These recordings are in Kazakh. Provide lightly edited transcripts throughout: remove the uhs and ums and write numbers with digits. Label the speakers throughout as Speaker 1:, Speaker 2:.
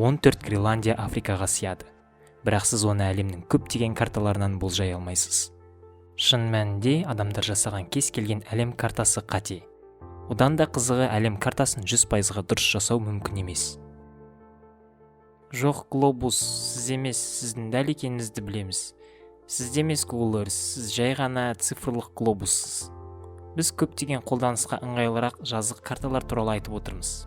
Speaker 1: 14 Гренландия Африкаға сияды. Бірақ сіз оны әлемнің көптеген карталарынан болжай алмайсыз. Шын мәнінде адамдар жасаған кез келген әлем картасы қате. Одан да қызығы, әлем картасын 100%-ға дұрыс жасау мүмкін емес. Жоқ, глобус, сіз емес, сіздің дәл екеніңізді білеміз. Сіз емес Google, сіз жай ғана цифрлық глобуссыз. Біз көптеген қолданысқа ыңғайлырақ жазық карталар туралы айтып отырмыз.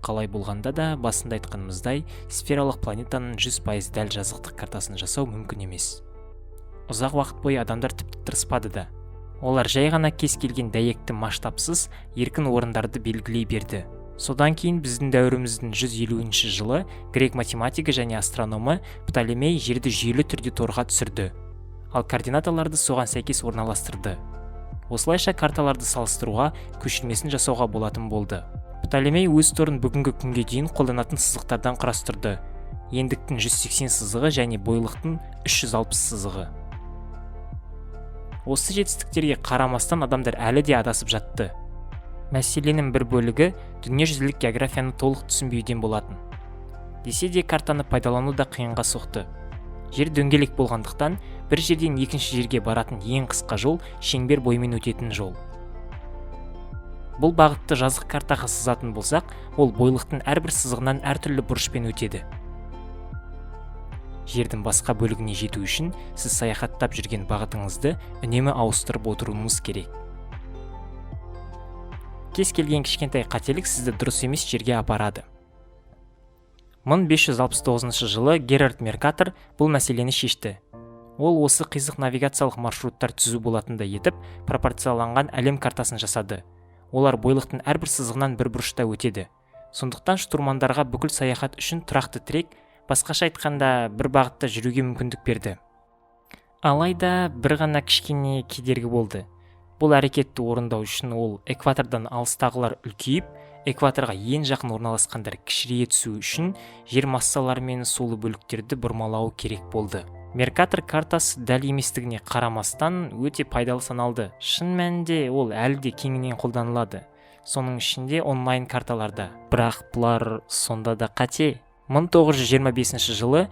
Speaker 1: Қалай болғанда да, басында айтқанымыздай, сфералық планетаның 100% дәл жазықтық картасын жасау мүмкін емес. Ұзақ уақыт бойы адамдар тіпті тырыспады да. Олар жай ғана кез келген дәйекті масштабсыз еркін орындарды белгілей берді. Содан кейін біздің дәуіріміздің 150-ші жылы грек математигі және астрономы Птолемей жерді жүйелі түрде торға түсірді, ал координаталарды соған сәйкес орналастырды. Осылайша карталарды салыстыруға, көшірмесін жасауға болатын болды. Птолемей өз торын бүгінгі күнге дейін қолданатын сызықтардан құрастырды. Ендіктің 180 сызығы және бойлықтың 360 сызығы. Осы жетістіктерге қарамастан адамдар әлі де адасып жатты. Мәселенің бір бөлігі дүниежүзілік географияны толық түсінбеуден болатын. Десе де картаны пайдалану да қиынға соқты. Жер дөңгелек болғандықтан, бір жерден екінші жерге баратын ең қысқа жол шеңбер бойымен өтетін жол. Бұл бағытты жазық картаға сызатын болсақ, ол бойлықтың әрбір сызығынан әртүрлі бұрышпен өтеді. Жердің басқа бөлігіне жету үшін сіз саяхаттап жүрген бағытыңызды үнемі ауыстырып отыруыңыз керек. Кез келген кішкентай қателік сізді дұрыс емес жерге апарады. 1569 жылы Герард Меркатор бұл мәселені шешті. Ол осы қисық навигациялық маршруттар түзу болатындай етіп, пропорцияланған әлем картасын жасады. Олар бойлықтың әрбір сызығынан бір бұрышта өтеді. Сондықтан штурмандарға бүкіл саяхат үшін тұрақты тірек, басқаша айтқанда бір бағытта жүруге мүмкіндік берді. Алайда бір ғана кішкене кедергі болды. Бұл әрекетті орындау үшін ол экватордан алыстағылар үлкейіп, экваторға ең жақын орналасқандар кішірейе түсу үшін жер массалары мен сулы бөліктерді бұрмалауы керек болды. Меркатор картасы дәл еместігіне қарамастан өте пайдалы саналды. Шын мәнінде ол әлі де кеңінен қолданылады. Соның ішінде онлайн карталарда. Бірақ бұлар сонда да қате. 1925 жылы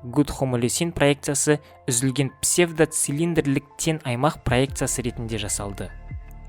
Speaker 1: Гудхомолесин проекциясы үзілген псевдоцилиндрлік тен аймақ проекциясы ретінде жасалды.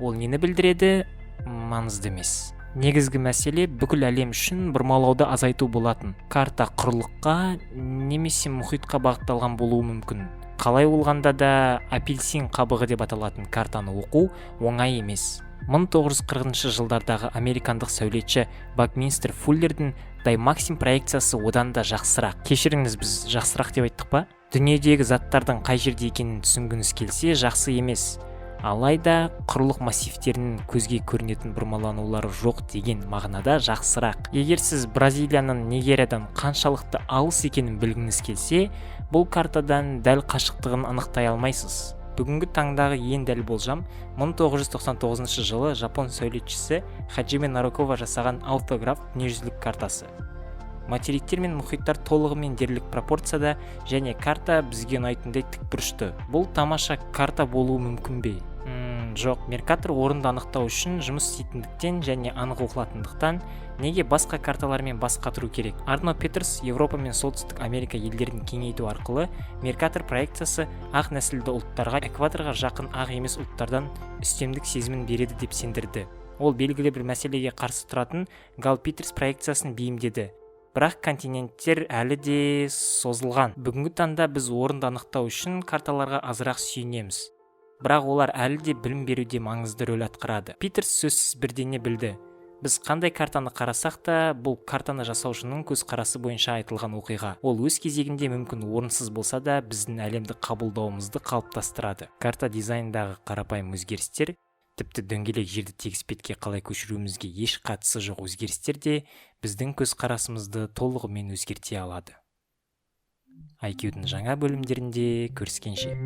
Speaker 1: Ол нені білдіреді? Маңызды емес. Негізгі мәселе бүкіл әлем үшін бұрмалауды азайту болатын. Карта құрлыққа немесе мұхитқа бағытталған болуы мүмкін. Қалай болғанда да апельсин қабығы деп аталатын картаны оқу оңай емес. 1940 жылдардағы американдық сәулетші Бакминстер Фуллердің Даймаксим проекциясы одан да жақсырақ. Кешіріңіз, біз жақсырақ деп айттық па? Дүниедегі заттардың қай жерде екенін түсінгіңіз келсе, жақсы емес. Алайда құрлық массивтерінің көзге көрінетін бұрмаланулары жоқ деген мағынада жақсырақ. Егер сіз Бразилияның Нигериядан қаншалықты алыс екенін білгіңіз келсе, бұл картадан дәл қашықтығын анықтай алмайсыз. Бүгінгі таңдағы ең дәл болжам 1999 жылы жапон сәулетшісі Хаджиме Нарукова жасаған аутограф дүниежүзілік картасы. Материктер мен мұхиттар толығымен дерлік пропорцияда және карта бізге ұнайтындай тікбұрышты. Бұл тамаша карта болуы мүмкін бе? Жоқ, Меркатор орынды анықтау үшін жұмыс істейтіндіктен және анық оқылатындықтан неге басқа карталармен бас қатыру керек? Арно Петерс Европа мен Солтүстік Америка елдерін кеңейту арқылы Меркатор проекциясы ақ нәсілді ұлттарға экваторға жақын ақ емес ұлттардан үстемдік сезімін береді деп сендірді. Ол белгілі бір мәселеге қарсы тұратын Гал-Петерс проекциясын бейімдеді. Бірақ континенттер әлі де созылған. Бүгінгі таңда біз орынды анықтау үшін карталарға азырақ сүйенеміз. Бірақ олар әлі де білім беруде маңызды рөл атқарады. Петерс сөзсіз бірдеңе білді. Біз қандай картаны қарасақ та, бұл картаны жасаушының көзқарасы бойынша айтылған оқиға. Ол өз кезегінде мүмкін орынсыз болса да, біздің әлемді қабылдауымызды қалыптастырады. Карта дизайндағы қарапайым өзгерістер, тіпті дөңгелек жерді тегіс бетке қалай көшіруімізге еш қатысы жоқ өзгерістер де біздің көзқарасымызды толығымен өзгерте алады. IQ-дің жаңа бөлімдерінде көріскенше.